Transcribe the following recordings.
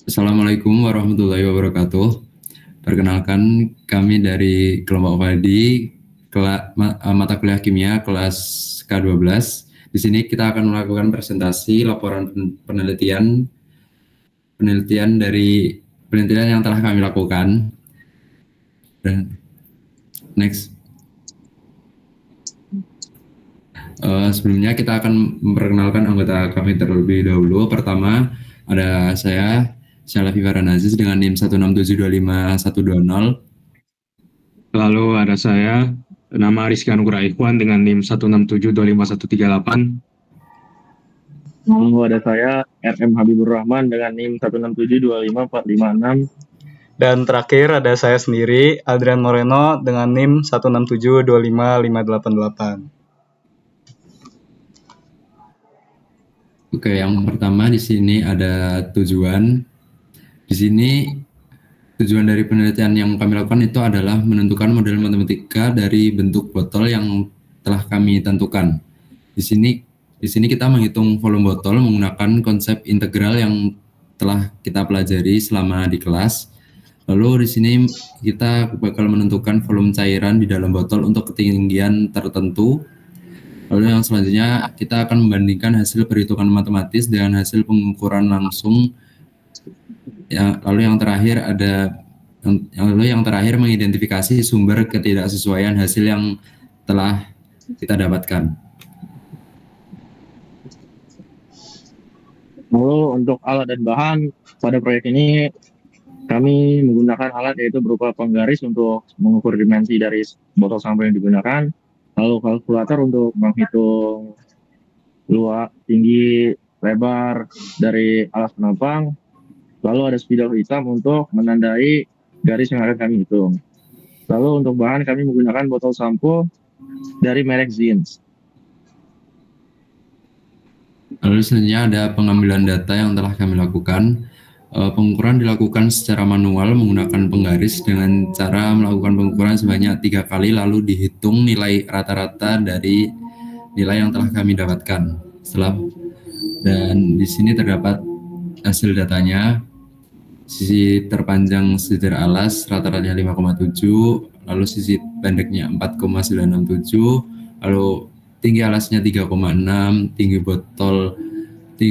Assalamualaikum warahmatullahi wabarakatuh. Perkenalkan, kami dari kelompok Padi, mata kuliah kimia kelas K12. Di sini kita akan melakukan presentasi laporan penelitian penelitian dari penelitian yang telah kami lakukan. Dan next. Sebelumnya kita akan memperkenalkan anggota kami terlebih dahulu. Pertama ada saya, Syalafi Faranaziz dengan NIM 167252120. Lalu ada saya, nama Rizky Anugrah Ikhwan dengan NIM 167251138. Lalu ada saya, RM Habibur Rahman dengan NIM 167254546. Dan terakhir ada saya sendiri, Adrian Moreno dengan NIM 167255588. Oke, yang pertama di sini ada tujuan. Di sini tujuan dari penelitian yang kami lakukan itu adalah menentukan model matematika dari bentuk botol yang telah kami tentukan. Di sini kita menghitung volume botol menggunakan konsep integral yang telah kita pelajari selama di kelas. Lalu di sini kita bakal menentukan volume cairan di dalam botol untuk ketinggian tertentu. Lalu yang selanjutnya kita akan membandingkan hasil perhitungan matematis dengan hasil pengukuran langsung. Lalu yang terakhir mengidentifikasi sumber ketidaksesuaian hasil yang telah kita dapatkan. Lalu untuk alat dan bahan pada proyek ini kami menggunakan alat yaitu berupa penggaris untuk mengukur dimensi dari botol sampah yang digunakan, lalu kalkulator untuk menghitung luas, tinggi, lebar dari alas penampang, lalu ada spidol hitam untuk menandai garis yang akan kami hitung. Lalu untuk bahan kami menggunakan botol sampo dari merek Zins. Lalu selanjutnya ada pengambilan data yang telah kami lakukan. Pengukuran dilakukan secara manual menggunakan penggaris dengan cara melakukan pengukuran sebanyak 3 kali lalu dihitung nilai rata-rata dari nilai yang telah kami dapatkan. Dan di sini terdapat hasil datanya. Sisi terpanjang sisir alas rata-ratanya 5,7, lalu sisi pendeknya 4,967, lalu tinggi alasnya 3,6, tinggi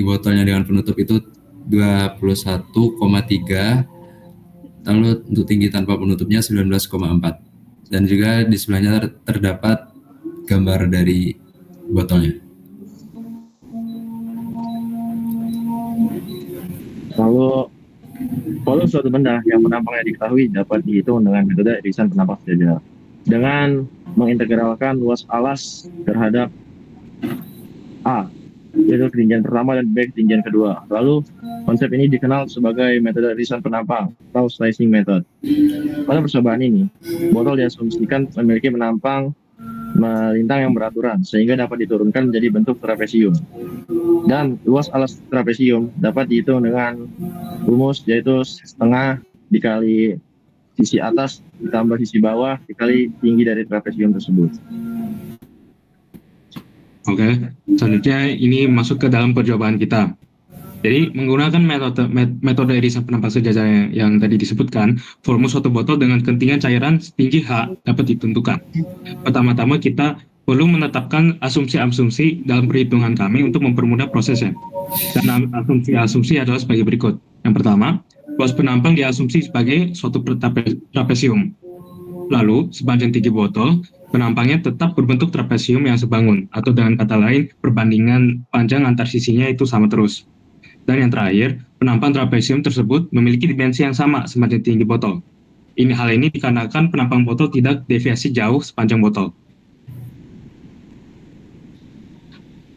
botolnya dengan penutup itu 21,3, lalu untuk tinggi tanpa penutupnya 19,4, dan juga di sebelahnya terdapat gambar dari botolnya. Lalu volume suatu benda yang penampangnya diketahui dapat dihitung dengan metode irisan penampang sejajar dengan mengintegralkan luas alas terhadap A, yaitu ketinggian pertama, dan B, ketinggian kedua. Lalu konsep ini dikenal sebagai metode irisan penampang atau slicing method. Pada percobaan ini, botol diasumsikan memiliki penampang melintang yang beraturan sehingga dapat diturunkan menjadi bentuk trapesium. Dan luas alas trapesium dapat dihitung dengan rumus yaitu setengah dikali sisi atas ditambah sisi bawah dikali tinggi dari trapesium tersebut. Oke, selanjutnya ini masuk ke dalam percobaan kita. Jadi menggunakan metode irisan penampang sejajar yang tadi disebutkan, volume suatu botol dengan ketinggian cairan setinggi H dapat ditentukan. Pertama-tama kita perlu menetapkan asumsi-asumsi dalam perhitungan kami untuk mempermudah prosesnya. Dan asumsi-asumsi adalah sebagai berikut. Yang pertama, luas penampang diasumsi sebagai suatu trapesium. Lalu, sepanjang tinggi botol, penampangnya tetap berbentuk trapesium yang sebangun, atau dengan kata lain, perbandingan panjang antar sisinya itu sama terus. Dan yang terakhir, penampang trapesium tersebut memiliki dimensi yang sama sepanjang tinggi botol. Hal ini dikarenakan penampang botol tidak deviasi jauh sepanjang botol.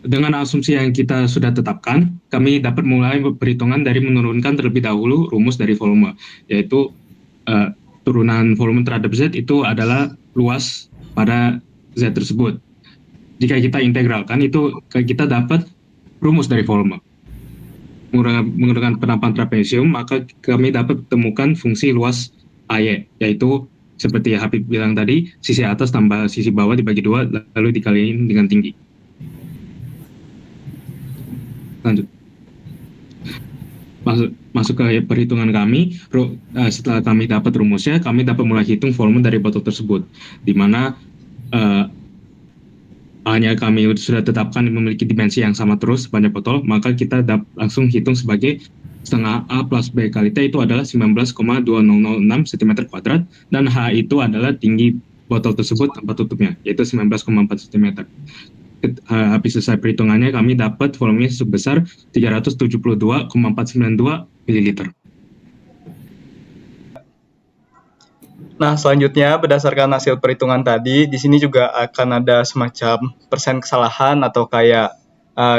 Dengan asumsi yang kita sudah tetapkan, kami dapat mulai perhitungan dari menurunkan terlebih dahulu rumus dari volume, yaitu turunan volume terhadap Z itu adalah luas pada Z tersebut. Jika kita integralkan, itu kita dapat rumus dari volume. Menggunakan penampang trapesium, maka kami dapat temukan fungsi luas AY, yaitu seperti Habib bilang tadi, sisi atas tambah sisi bawah dibagi 2, lalu dikaliin dengan tinggi. Lanjut. masuk ke perhitungan kami. Setelah kami dapat rumusnya, kami dapat mulai hitung volume dari botol tersebut, di mana hanya kami sudah tetapkan memiliki dimensi yang sama terus sepanjang botol, maka kita langsung hitung sebagai setengah A plus B kali T itu adalah 19,2006 cm², dan H itu adalah tinggi botol tersebut tanpa tutupnya, yaitu 19,4 cm. Habis selesai perhitungannya, kami dapat volumenya sebesar 372,492 ml. Nah, selanjutnya berdasarkan hasil perhitungan tadi, di sini juga akan ada semacam persen kesalahan atau kayak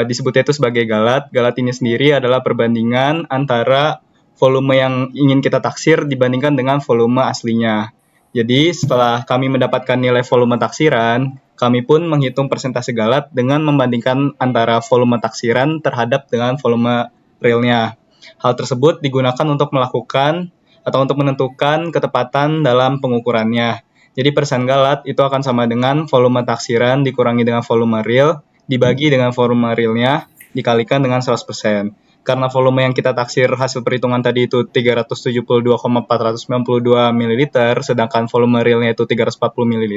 disebutnya itu sebagai galat. Galat ini sendiri adalah perbandingan antara volume yang ingin kita taksir dibandingkan dengan volume aslinya. Jadi, setelah kami mendapatkan nilai volume taksiran, kami pun menghitung persentase galat dengan membandingkan antara volume taksiran terhadap dengan volume realnya. Hal tersebut digunakan untuk melakukan atau untuk menentukan ketepatan dalam pengukurannya. Jadi persen galat itu akan sama dengan volume taksiran dikurangi dengan volume real, dibagi dengan volume realnya, dikalikan dengan 100%. Karena volume yang kita taksir hasil perhitungan tadi itu 372,492 ml, sedangkan volume realnya itu 340 ml,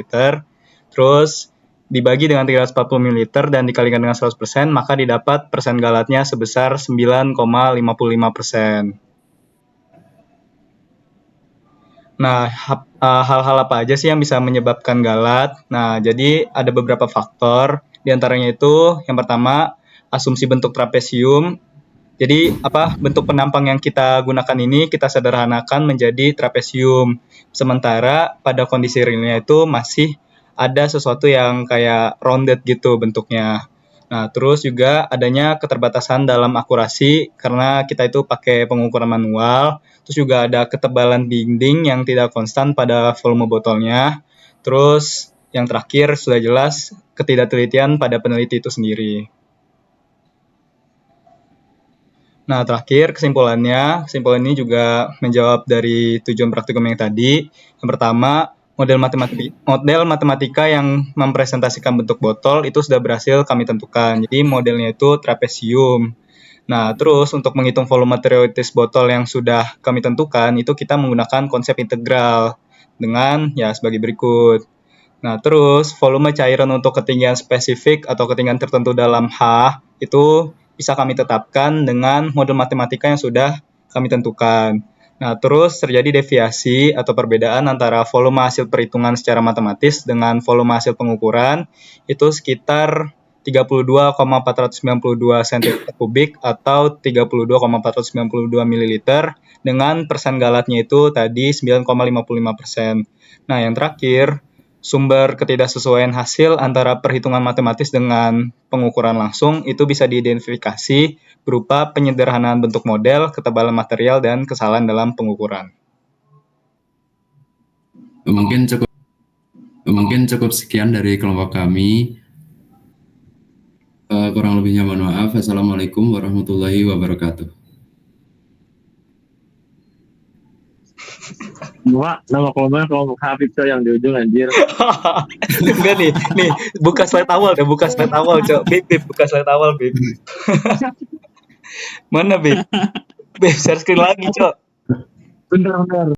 terus dibagi dengan 340 ml dan dikalikan dengan 100%, maka didapat persen galatnya sebesar 9,55%. Nah, hal-hal apa aja sih yang bisa menyebabkan galat? Nah, jadi ada beberapa faktor. Di antaranya itu, yang pertama, asumsi bentuk trapesium. Jadi, bentuk penampang yang kita gunakan ini kita sederhanakan menjadi trapesium. Sementara pada kondisi realnya itu masih ada sesuatu yang kayak rounded gitu bentuknya. Nah, terus juga adanya keterbatasan dalam akurasi karena kita itu pakai pengukuran manual. Terus juga ada ketebalan dinding yang tidak konstan pada volume botolnya. Terus yang terakhir sudah jelas ketidaktelitian pada peneliti itu sendiri. Nah, terakhir kesimpulan ini juga menjawab dari tujuan praktikum yang tadi. Yang pertama, model matematika yang mempresentasikan bentuk botol itu sudah berhasil kami tentukan. Jadi modelnya itu trapesium. Nah, terus untuk menghitung volume teoretis botol yang sudah kami tentukan, itu kita menggunakan konsep integral dengan sebagai berikut. Nah, terus volume cairan untuk ketinggian spesifik atau ketinggian tertentu dalam H itu bisa kami tetapkan dengan model matematika yang sudah kami tentukan. Nah, terus terjadi deviasi atau perbedaan antara volume hasil perhitungan secara matematis dengan volume hasil pengukuran itu sekitar 32,492 cm3 atau 32,492 ml dengan persen galatnya itu tadi 9,55%. Nah, yang terakhir, sumber ketidaksesuaian hasil antara perhitungan matematis dengan pengukuran langsung itu bisa diidentifikasi berupa penyederhanaan bentuk model, ketebalan material, dan kesalahan dalam pengukuran. Mungkin cukup sekian dari kelompok kami. Kurang lebihnya mohon maaf. Assalamualaikum warahmatullahi wabarakatuh. Nama kelompok Habib yang di ujung anjir. Enggak nih, buka slide awal, Cok. Bib, buka slide awal, Bib. Mana, Bib? Bib, share screen lagi, Cok. Bener.